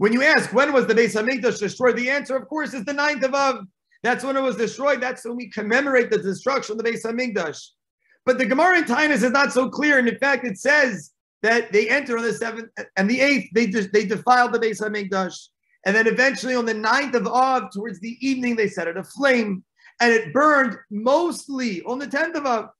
When you ask, when was the Beis HaMikdash destroyed? The answer, of course, is the 9th of Av. That's when it was destroyed. That's when we commemorate the destruction of the Beis HaMikdash. But the Gemara in Tainus is not so clear. And in fact, it says that they enter on the 7th and the 8th, they defiled the Beis HaMikdash. And then eventually on the 9th of Av, towards the evening, they set it aflame. And it burned mostly on the 10th of Av.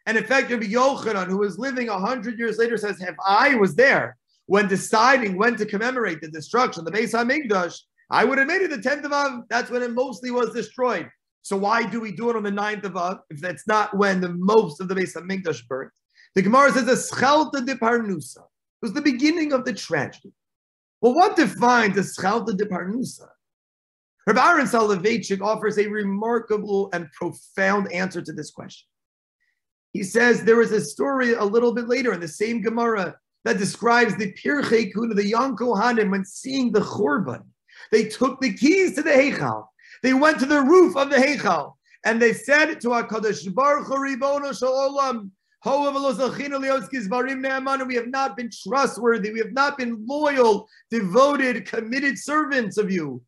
And in fact, Rabbi Yochanan, who was living 100 years later, says, if I was there when deciding when to commemorate the destruction of the Beis HaMikdash, I would have made it the 10th of Av. That's when it mostly was destroyed. So why do we do it on the 9th of Av if that's not when the most of the Beis HaMikdash burnt? The Gemara says, "Eschalta de parnusa." It was the beginning of the tragedy. Well, what defines eschalta de parnusa? Rabbi Aaron Soloveitchik offers a remarkable and profound answer to this question. He says there is a story a little bit later in the same Gemara that describes the Pirchei Kuna, the young Kohanim, when seeing the Churban. They took the keys to the Heichal. They went to the roof of the Heichal, and they said to HaKadosh Baruch Hu, Ribono Shel Olam, we have not been trustworthy, we have not been loyal, devoted, committed servants of you.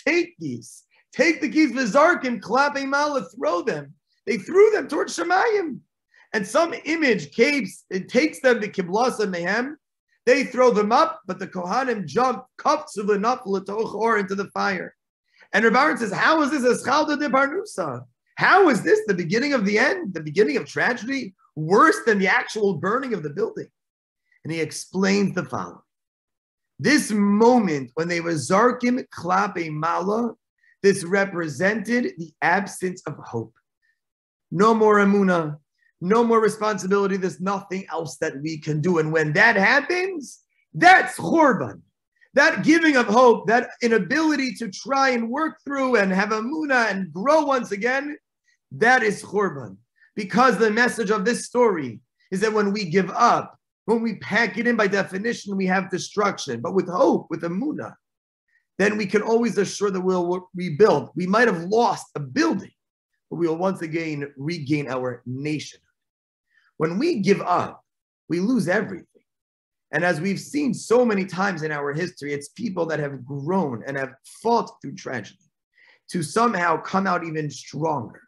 Take these. Take the keys, V'zarkim, Klape Mala, throw them. They threw them towards Shemayim. And some image takes them to Kiblasa Mehem. They throw them up, but the Kohanim jump into the fire. And Rabbi Aaron says, how is this a Eschalta de Parnusa? How is this the beginning of the end, the beginning of tragedy, worse than the actual burning of the building? And he explains the following. This moment when they were Zarkim Klape Mala, this represented the absence of hope. No more Emunah, no more responsibility. There's nothing else that we can do. And when that happens, that's Churban. That giving of hope, that inability to try and work through and have Emunah and grow once again, that is Churban. Because the message of this story is that when we give up, when we pack it in, by definition, we have destruction. But with hope, with Emunah, then we can always assure that we'll rebuild. We might have lost a building, but we will once again regain our nation. When we give up, we lose everything. And as we've seen so many times in our history, it's people that have grown and have fought through tragedy to somehow come out even stronger,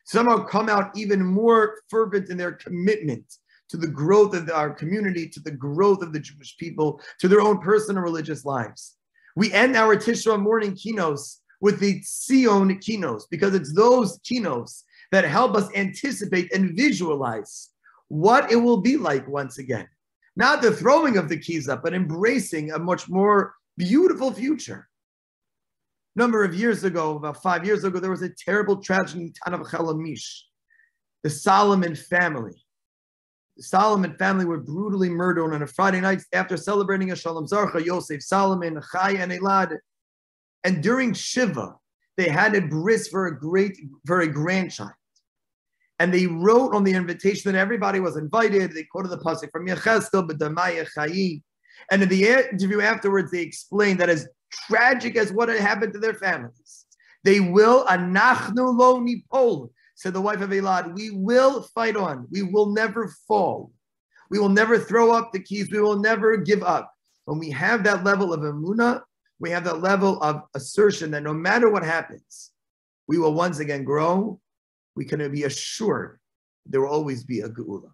somehow come out even more fervent in their commitment to the growth of our community, to the growth of the Jewish people, to their own personal religious lives. We end our Tishrei morning kinos with the Tzion kinos, because it's those kinos that help us anticipate and visualize what it will be like once again. Not the throwing of the keys up, but embracing a much more beautiful future. A number of years ago, about 5 years ago, there was a terrible tragedy in Tanav Chalamish. The Solomon family. The Solomon family were brutally murdered on a Friday night after celebrating a Shalom Zarcha, Yosef, Solomon, Chai, and Elad. And during Shiva, they had a bris for a grandchild. And they wrote on the invitation that everybody was invited. They quoted the pasuk from Yechezkel, B'damaya Chayi. And in the interview afterwards, they explained that as tragic as what had happened to their families, they will, anachnu lo nipol, said the wife of Elad, we will fight on. We will never fall. We will never throw up the keys. We will never give up. When we have that level of emunah, we have that level of assertion that no matter what happens, we will once again grow. We can be assured there will always be a geula.